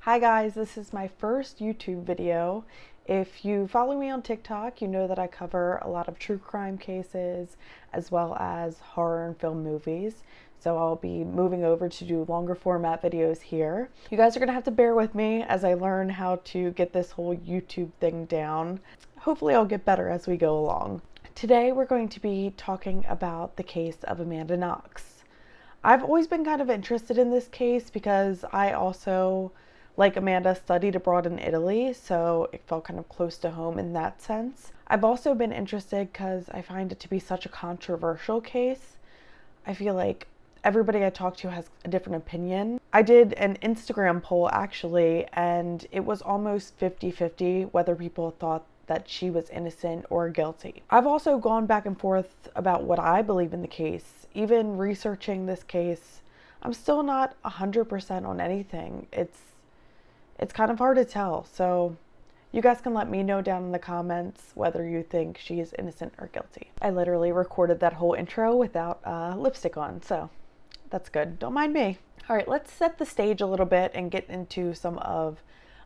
Hi guys, this is my first YouTube video. If you follow me on TikTok, you know that I cover a lot of true crime cases as well as horror and film movies. So I'll be moving over to do longer format videos here. You guys are gonna have to bear with me as I learn how to get this whole YouTube thing down. Hopefully I'll get better as we go along. Today we're going to be talking about the case of Amanda Knox. I've always been kind of interested in this case because I also, like Amanda, studied abroad in Italy, so it felt kind of close to home in that sense. I've also been interested because I find it to be such a controversial case. I feel like everybody I talk to has a different opinion. I did an Instagram poll actually, and it was almost 50-50 whether people thought that she was innocent or guilty. I've also gone back and forth about what I believe in the case. Even researching this case, I'm still not 100% on anything. It's kind of hard to tell, so you guys can let me know down in the comments whether you think she is innocent or guilty. I literally recorded that whole intro without lipstick on, so that's good. Don't mind me. All right, let's set the stage a little bit and get into some of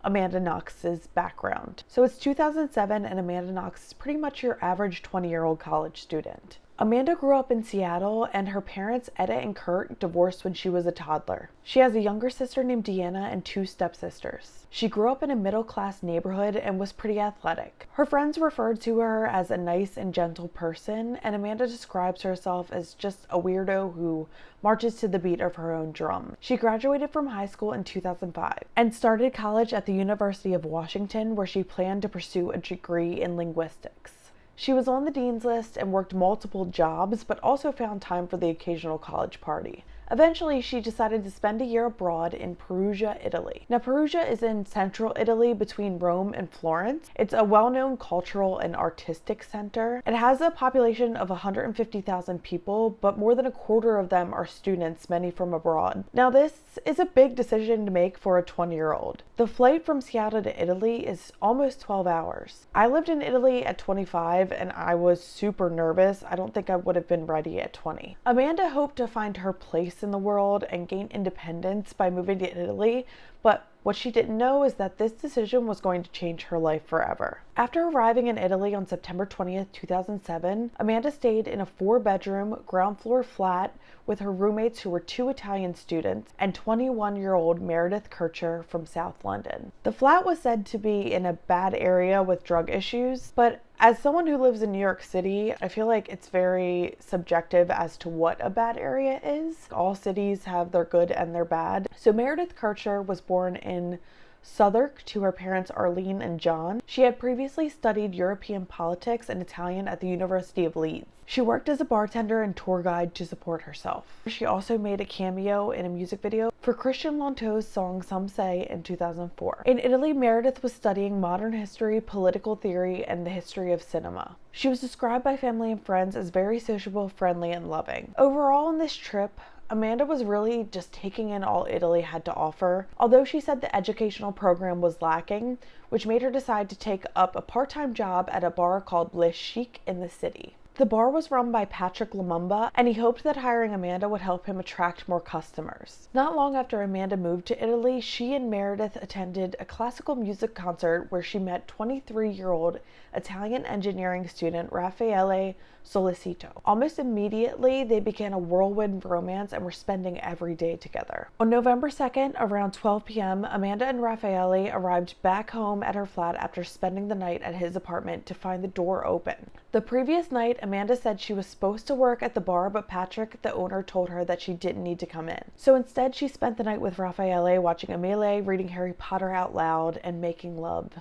Amanda Knox's background. So it's 2007 and Amanda Knox is pretty much your average 20-year-old college student. Amanda grew up in Seattle and her parents, Etta and Kurt, divorced when she was a toddler. She has a younger sister named Deanna and two stepsisters. She grew up in a middle-class neighborhood and was pretty athletic. Her friends referred to her as a nice and gentle person, and Amanda describes herself as just a weirdo who marches to the beat of her own drum. She graduated from high school in 2005 and started college at the University of Washington, where she planned to pursue a degree in linguistics. She was on the dean's list and worked multiple jobs, but also found time for the occasional college party. Eventually, she decided to spend a year abroad in Perugia, Italy. Now, Perugia is in central Italy between Rome and Florence. It's a well-known cultural and artistic center. It has a population of 150,000 people, but more than a quarter of them are students, many from abroad. Now, this is a big decision to make for a 20-year-old. The flight from Seattle to Italy is almost 12 hours. I lived in Italy at 25 and I was super nervous. I don't think I would have been ready at 20. Amanda hoped to find her place in the world and gain independence by moving to Italy, but what she didn't know is that this decision was going to change her life forever. After arriving in Italy on September 20th, 2007, Amanda stayed in a 4-bedroom, ground floor flat with her roommates who were 2 Italian students and 21-year-old Meredith Kercher from South London. The flat was said to be in a bad area with drug issues, but as someone who lives in New York City, I feel like it's very subjective as to what a bad area is. All cities have their good and their bad. So Meredith Kercher was born in Southwark to her parents Arlene and John. She had previously studied European politics and Italian at the University of Leeds. She worked as a bartender and tour guide to support herself. She also made a cameo in a music video for Christian Lonto's song Some Say in 2004. In Italy, Meredith was studying modern history, political theory, and the history of cinema. She was described by family and friends as very sociable, friendly, and loving. Overall, on this trip, Amanda was really just taking in all Italy had to offer, although she said the educational program was lacking, which made her decide to take up a part-time job at a bar called Le Chic in the city. The bar was run by Patrick Lumumba, and he hoped that hiring Amanda would help him attract more customers. Not long after Amanda moved to Italy, she and Meredith attended a classical music concert where she met 23-year-old Italian engineering student Raffaele Sollecito. Almost immediately, they began a whirlwind romance and were spending every day together. On November 2nd, around 12 p.m., Amanda and Raffaele arrived back home at her flat after spending the night at his apartment to find the door open. The previous night, Amanda said she was supposed to work at the bar, but Patrick, the owner, told her that she didn't need to come in. So instead, she spent the night with Raffaele watching Emilie, reading Harry Potter out loud, and making love.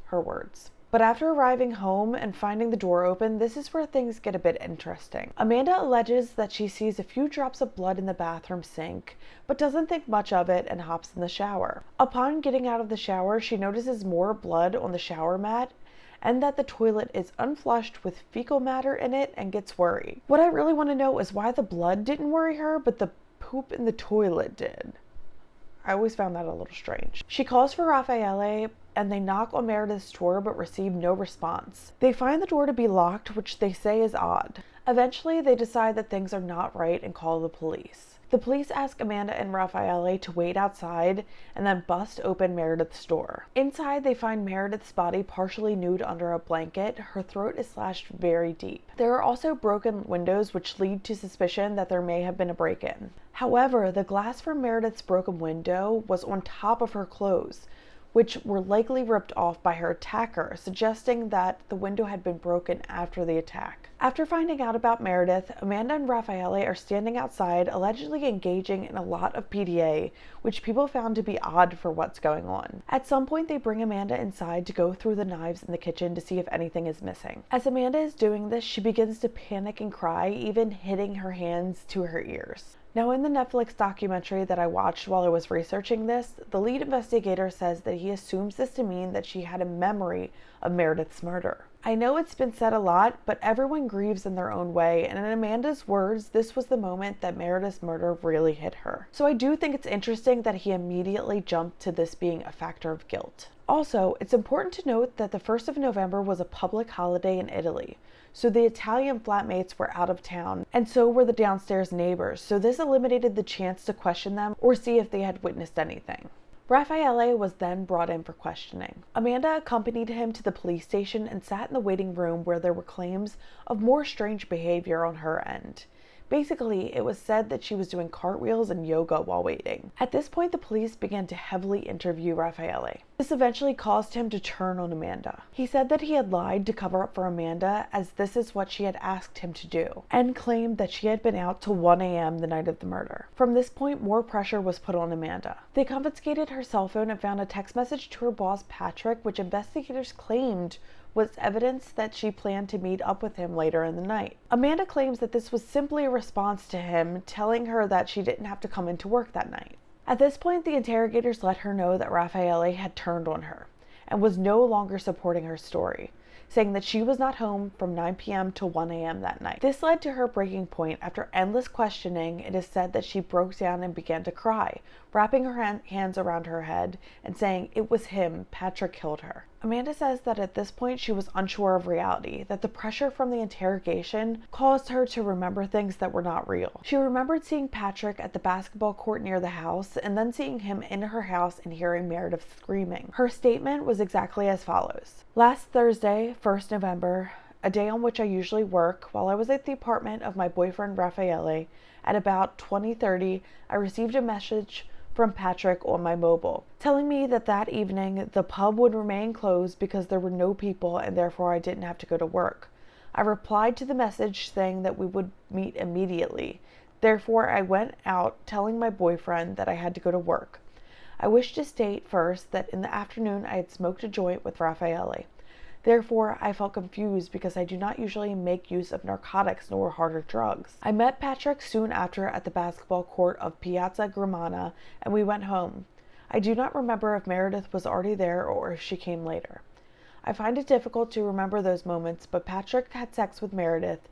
Her words. But after arriving home and finding the door open, this is where things get a bit interesting. Amanda alleges that she sees a few drops of blood in the bathroom sink, but doesn't think much of it and hops in the shower. Upon getting out of the shower, she notices more blood on the shower mat and that the toilet is unflushed with fecal matter in it and gets worried. What I really want to know is why the blood didn't worry her, but the poop in the toilet did. I always found that a little strange. She calls for Raffaele, and they knock on Meredith's door but receive no response. They find the door to be locked, which they say is odd. Eventually, they decide that things are not right and call the police. The police ask Amanda and Raffaele to wait outside and then bust open Meredith's door. Inside, they find Meredith's body partially nude under a blanket. Her throat is slashed very deep. There are also broken windows which lead to suspicion that there may have been a break-in. However, the glass from Meredith's broken window was on top of her clothes, which were likely ripped off by her attacker, suggesting that the window had been broken after the attack. After finding out about Meredith, Amanda and Raffaele are standing outside, allegedly engaging in a lot of PDA, which people found to be odd for what's going on. At some point, they bring Amanda inside to go through the knives in the kitchen to see if anything is missing. As Amanda is doing this, she begins to panic and cry, even hitting her hands to her ears. Now, in the Netflix documentary that I watched while I was researching this, the lead investigator says that he assumes this to mean that she had a memory of Meredith's murder. I know it's been said a lot, but everyone grieves in their own way, and in Amanda's words, this was the moment that Meredith's murder really hit her. So I do think it's interesting that he immediately jumped to this being a factor of guilt. Also, it's important to note that the 1st of November was a public holiday in Italy. So the Italian flatmates were out of town, and so were the downstairs neighbors, so this eliminated the chance to question them or see if they had witnessed anything. Raffaele was then brought in for questioning. Amanda accompanied him to the police station and sat in the waiting room where there were claims of more strange behavior on her end. Basically, it was said that she was doing cartwheels and yoga while waiting. At this point, the police began to heavily interview Raffaele. This eventually caused him to turn on Amanda. He said that he had lied to cover up for Amanda, as this is what she had asked him to do, and claimed that she had been out till 1 a.m. the night of the murder. From this point, more pressure was put on Amanda. They confiscated her cell phone and found a text message to her boss, Patrick, which investigators claimed was evidence that she planned to meet up with him later in the night. Amanda claims that this was simply a response to him telling her that she didn't have to come into work that night. At this point, the interrogators let her know that Raffaele had turned on her and was no longer supporting her story, saying that she was not home from 9 p.m. to 1 a.m. that night. This led to her breaking point. After endless questioning, it is said that she broke down and began to cry, wrapping her hands around her head and saying it was him, Patrick killed her. Amanda says that at this point she was unsure of reality, that the pressure from the interrogation caused her to remember things that were not real. She remembered seeing Patrick at the basketball court near the house and then seeing him in her house and hearing Meredith screaming. Her statement was exactly as follows. Last Thursday, 1st November, a day on which I usually work, while I was at the apartment of my boyfriend Raffaele, at about 20:30, I received a message from Patrick on my mobile, telling me that that evening the pub would remain closed because there were no people and therefore I didn't have to go to work. I replied to the message saying that we would meet immediately. Therefore, I went out telling my boyfriend that I had to go to work. I wish to state first that in the afternoon I had smoked a joint with Raffaele. Therefore, I felt confused because I do not usually make use of narcotics nor harder drugs. I met Patrick soon after at the basketball court of Piazza Gramana and we went home. I do not remember if Meredith was already there or if she came later. I find it difficult to remember those moments, but Patrick had sex with Meredith,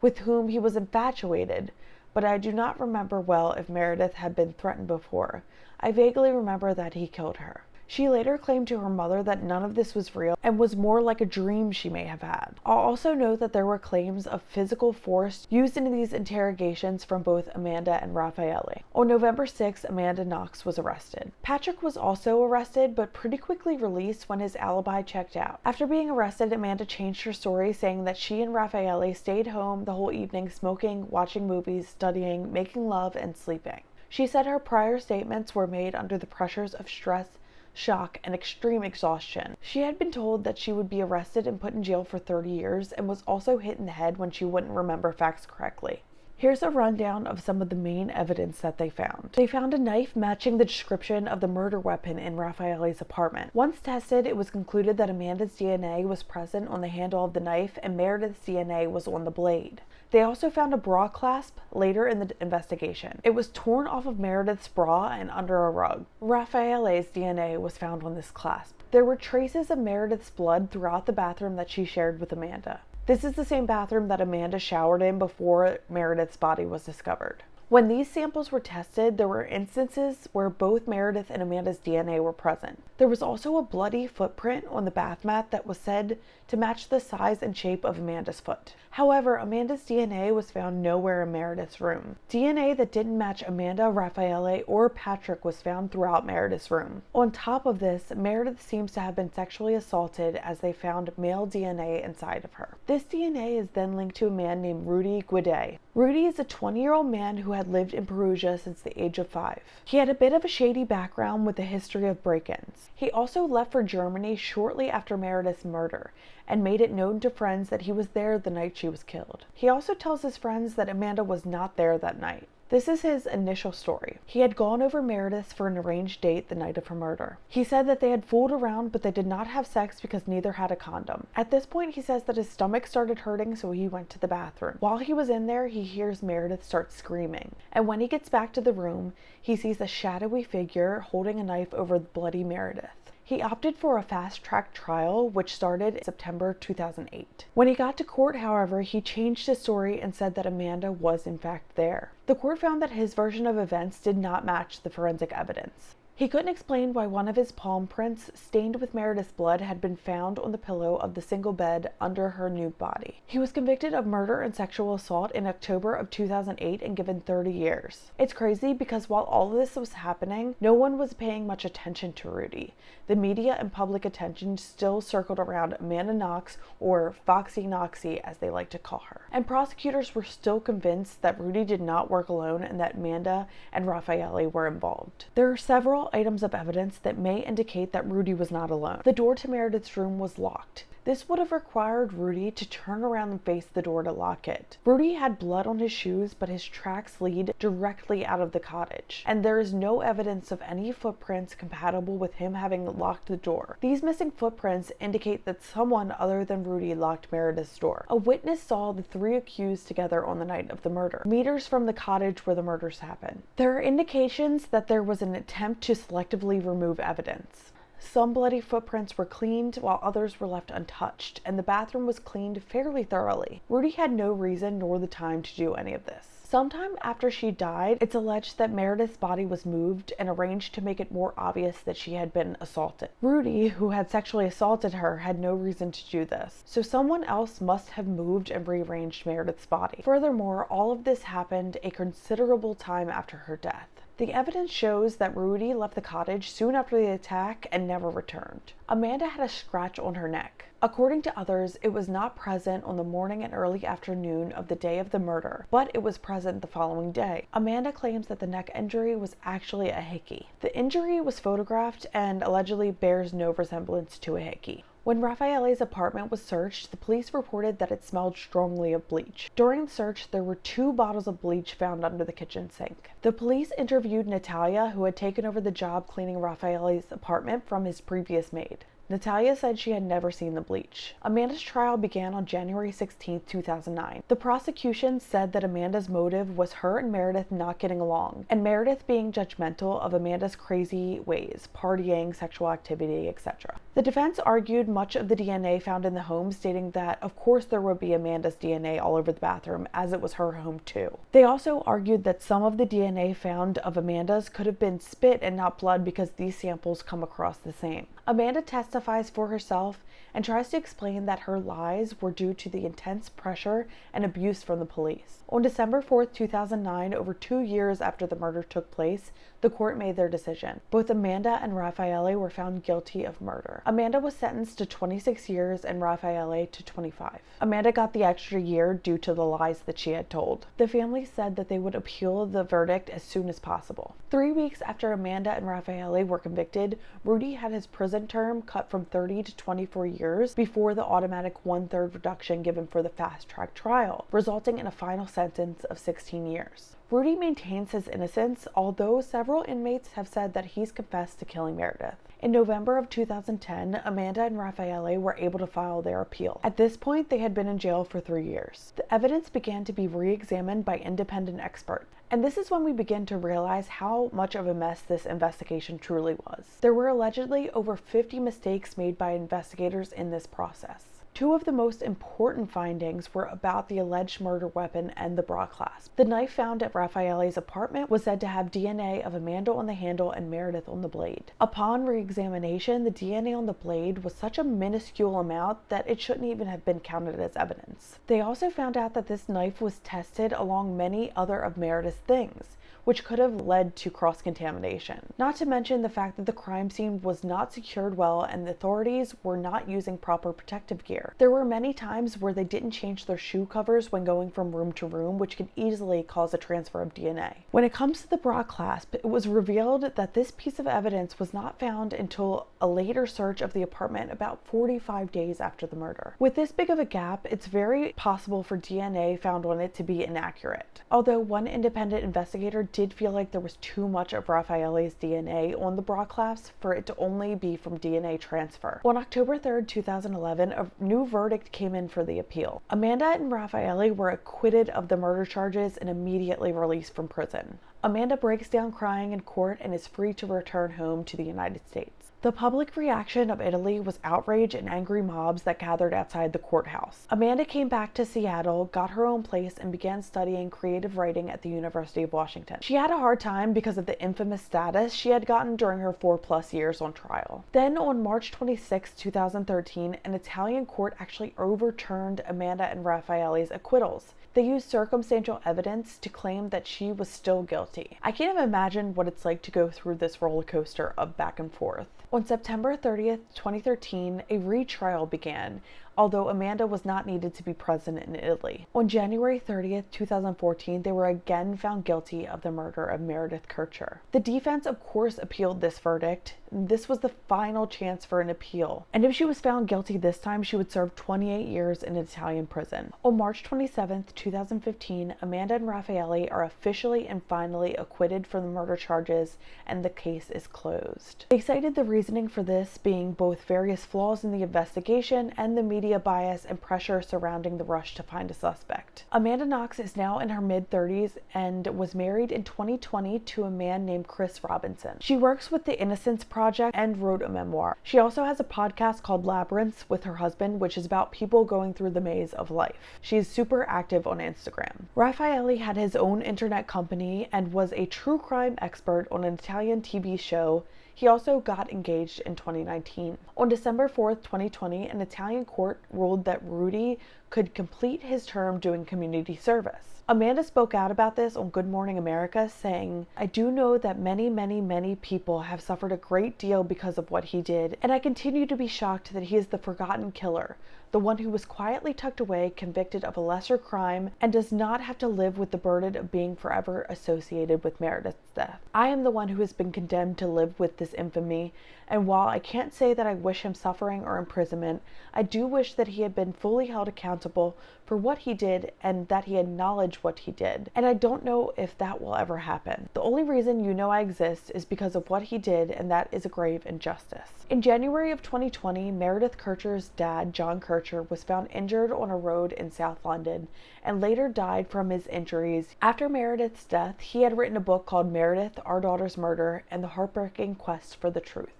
with whom he was infatuated, but I do not remember well if Meredith had been threatened before. I vaguely remember that he killed her. She later claimed to her mother that none of this was real and was more like a dream she may have had. I'll also note that there were claims of physical force used in these interrogations from both Amanda and Raffaele. On November 6, Amanda Knox was arrested. Patrick was also arrested, but pretty quickly released when his alibi checked out. After being arrested, Amanda changed her story, saying that she and Raffaele stayed home the whole evening smoking, watching movies, studying, making love, and sleeping. She said her prior statements were made under the pressures of stress, shock, and extreme exhaustion. She had been told that she would be arrested and put in jail for 30 years and was also hit in the head when she wouldn't remember facts correctly. Here's a rundown of some of the main evidence that they found. They found a knife matching the description of the murder weapon in Raffaele's apartment. Once tested, it was concluded that Amanda's DNA was present on the handle of the knife and Meredith's DNA was on the blade. They also found a bra clasp later in the investigation. It was torn off of Meredith's bra and under a rug. Raffaele's DNA was found on this clasp. There were traces of Meredith's blood throughout the bathroom that she shared with Amanda. This is the same bathroom that Amanda showered in before Meredith's body was discovered. When these samples were tested, there were instances where both Meredith and Amanda's DNA were present. There was also a bloody footprint on the bath mat that was said to match the size and shape of Amanda's foot. However, Amanda's DNA was found nowhere in Meredith's room. DNA that didn't match Amanda, Raffaele, or Patrick was found throughout Meredith's room. On top of this, Meredith seems to have been sexually assaulted as they found male DNA inside of her. This DNA is then linked to a man named Rudy Guede. Rudy is a 20-year-old man who had lived in Perugia since the age of 5. He had a bit of a shady background with a history of break-ins. He also left for Germany shortly after Meredith's murder and made it known to friends that he was there the night she was killed. He also tells his friends that Amanda was not there that night. This is his initial story. He had gone over Meredith for an arranged date the night of her murder. He said that they had fooled around, but they did not have sex because neither had a condom. At this point, he says that his stomach started hurting, so he went to the bathroom. While he was in there, he hears Meredith start screaming. And when he gets back to the room, he sees a shadowy figure holding a knife over the bloody Meredith. He opted for a fast-track trial, which started in September 2008. When he got to court, however, he changed his story and said that Amanda was in fact there. The court found that his version of events did not match the forensic evidence. He couldn't explain why one of his palm prints, stained with Meredith's blood, had been found on the pillow of the single bed under her nude body. He was convicted of murder and sexual assault in October of 2008 and given 30 years. It's crazy because while all of this was happening, no one was paying much attention to Rudy. The media and public attention still circled around Amanda Knox, or Foxy Knoxy as they like to call her. And prosecutors were still convinced that Rudy did not work alone and that Amanda and Raffaele were involved. There are several items of evidence that may indicate that Rudy was not alone. The door to Meredith's room was locked. This would have required Rudy to turn around and face the door to lock it. Rudy had blood on his shoes, but his tracks lead directly out of the cottage, and there is no evidence of any footprints compatible with him having locked the door. These missing footprints indicate that someone other than Rudy locked Meredith's door. A witness saw the three accused together on the night of the murder, meters from the cottage where the murders happened. There are indications that there was an attempt to selectively remove evidence. Some bloody footprints were cleaned while others were left untouched, and the bathroom was cleaned fairly thoroughly. Rudy had no reason nor the time to do any of this. Sometime after she died, it's alleged that Meredith's body was moved and arranged to make it more obvious that she had been assaulted. Rudy, who had sexually assaulted her, had no reason to do this, so someone else must have moved and rearranged Meredith's body. Furthermore, all of this happened a considerable time after her death. The evidence shows that Rudy left the cottage soon after the attack and never returned. Amanda had a scratch on her neck. According to others, it was not present on the morning and early afternoon of the day of the murder, but it was present the following day. Amanda claims that the neck injury was actually a hickey. The injury was photographed and allegedly bears no resemblance to a hickey. When Raffaele's apartment was searched, the police reported that it smelled strongly of bleach. During the search, there were 2 bottles of bleach found under the kitchen sink. The police interviewed Natalia, who had taken over the job cleaning Raffaele's apartment from his previous maid. Natalia said she had never seen the bleach. Amanda's trial began on January 16, 2009. The prosecution said that Amanda's motive was her and Meredith not getting along, and Meredith being judgmental of Amanda's crazy ways, partying, sexual activity, etc. The defense argued much of the DNA found in the home, stating that of course there would be Amanda's DNA all over the bathroom, as it was her home too. They also argued that some of the DNA found of Amanda's could have been spit and not blood because these samples come across the same. Amanda testifies for herself and tries to explain that her lies were due to the intense pressure and abuse from the police. On December 4, 2009, over 2 years after the murder took place, the court made their decision. Both Amanda and Raffaele were found guilty of murder. Amanda was sentenced to 26 years and Raffaele to 25. Amanda got the extra year due to the lies that she had told. The family said that they would appeal the verdict as soon as possible. 3 weeks after Amanda and Raffaele were convicted, Rudy had his prison term cut from 30 to 24 years before the automatic 1/3 reduction given for the fast-track trial, resulting in a final sentence of 16 years. Rudy maintains his innocence, although several inmates have said that he's confessed to killing Meredith. In November of 2010, Amanda and Raffaele were able to file their appeal. At this point, they had been in jail for 3 years. The evidence began to be re-examined by independent experts. And this is when we begin to realize how much of a mess this investigation truly was. There were allegedly over 50 mistakes made by investigators in this process. Two of the most important findings were about the alleged murder weapon and the bra clasp. The knife found at Raffaele's apartment was said to have DNA of Amanda on the handle and Meredith on the blade. Upon re-examination, the DNA on the blade was such a minuscule amount that it shouldn't even have been counted as evidence. They also found out that this knife was tested along many other of Meredith's things, which could have led to cross-contamination. Not to mention the fact that the crime scene was not secured well and the authorities were not using proper protective gear. There were many times where they didn't change their shoe covers when going from room to room, which could easily cause a transfer of DNA. When it comes to the bra clasp, it was revealed that this piece of evidence was not found until a later search of the apartment about 45 days after the murder. With this big of a gap, it's very possible for DNA found on it to be inaccurate. Although one independent investigator did feel like there was too much of Raffaele's DNA on the bra clasp for it to only be from DNA transfer. On October 3rd, 2011, a new verdict came in for the appeal. Amanda and Raffaele were acquitted of the murder charges and immediately released from prison. Amanda breaks down crying in court and is free to return home to the United States. The public reaction of Italy was outrage and angry mobs that gathered outside the courthouse. Amanda came back to Seattle, got her own place, and began studying creative writing at the University of Washington. She had a hard time because of the infamous status she had gotten during her 4+ years on trial. Then on March 26, 2013, an Italian court actually overturned Amanda and Raffaele's acquittals. They used circumstantial evidence to claim that she was still guilty. I can't even imagine what it's like to go through this roller coaster of back and forth. On September 30th, 2013, a retrial began, although Amanda was not needed to be present in Italy. On January 30th, 2014, they were again found guilty of the murder of Meredith Kercher. The defense, of course, appealed this verdict. This was the final chance for an appeal, and if she was found guilty this time, she would serve 28 years in an Italian prison. On March 27th, 2015, Amanda and Raffaele are officially and finally acquitted from the murder charges, and the case is closed. They cited the reasoning for this being both various flaws in the investigation and the media bias and pressure surrounding the rush to find a suspect. Amanda Knox is now in her mid-30s and was married in 2020 to a man named Chris Robinson. She works with the Innocence Project and wrote a memoir. She also has a podcast called Labyrinths with her husband, which is about people going through the maze of life. She is super active on Instagram. Raffaele had his own internet company and was a true crime expert on an Italian TV show. He also got engaged in 2019. On December 4th, 2020, an Italian court ruled that Rudy could complete his term doing community service. Amanda spoke out about this on Good Morning America, saying, "I do know that many people have suffered a great deal because of what he did, and I continue to be shocked that he is the forgotten killer, the one who was quietly tucked away, convicted of a lesser crime, and does not have to live with the burden of being forever associated with Meredith's death. I am the one who has been condemned to live with this infamy, and while I can't say that I wish him suffering or imprisonment, I do wish that he had been fully held accountable for what he did and that he acknowledged what he did. And I don't know if that will ever happen. The only reason you know I exist is because of what he did, and that is a grave injustice." In January of 2020, Meredith Kercher's dad, John Kercher, was found injured on a road in South London and later died from his injuries. After Meredith's death, he had written a book called Meredith, Our Daughter's Murder, and the Heartbreaking Quest for the Truth.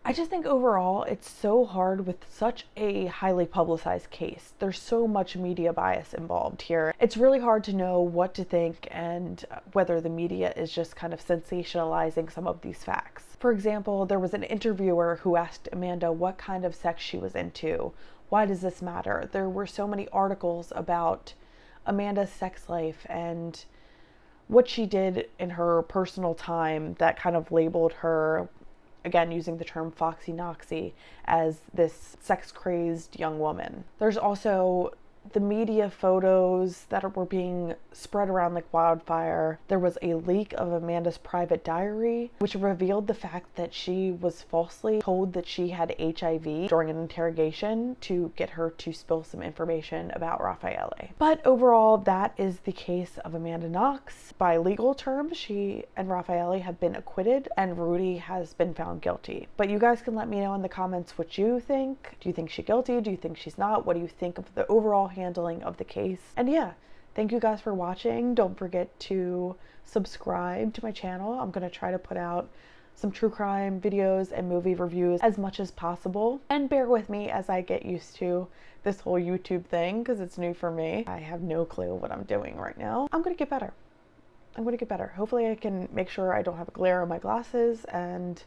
I just think overall it's so hard with such a highly publicized case. There's so much media bias involved here. It's really hard to know what to think and whether the media is just kind of sensationalizing some of these facts. For example, there was an interviewer who asked Amanda what kind of sex she was into. Why does this matter? There were so many articles about Amanda's sex life and what she did in her personal time that kind of labeled her, again using the term Foxy Knoxy, as this sex-crazed young woman. There's also the media photos that were being spread around like wildfire. There was a leak of Amanda's private diary, which revealed the fact that she was falsely told that she had HIV during an interrogation to get her to spill some information about Raffaele. But overall, that is the case of Amanda Knox. By legal terms, she and Raffaele have been acquitted and Rudy has been found guilty. But you guys can let me know in the comments what you think. Do you think she's guilty? Do you think she's not? What do you think of the overall handling of the case? And yeah, thank you guys for watching. Don't forget to subscribe to my channel. I'm going to try to put out some true crime videos and movie reviews as much as possible. And bear with me as I get used to this whole YouTube thing because it's new for me. I have no clue what I'm doing right now. I'm gonna get better. I'm gonna get better. Hopefully I can make sure I don't have a glare on my glasses and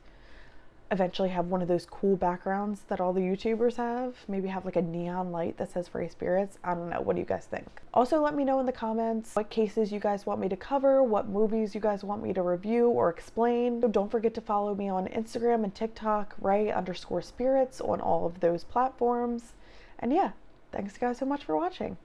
eventually have one of those cool backgrounds that all the YouTubers have. Maybe have like a neon light that says Free Spirits. I don't know. What do you guys think? Also, let me know in the comments what cases you guys want me to cover, what movies you guys want me to review or explain. So don't forget to follow me on Instagram and TikTok, Ray_spirits on all of those platforms. And yeah, thanks guys so much for watching.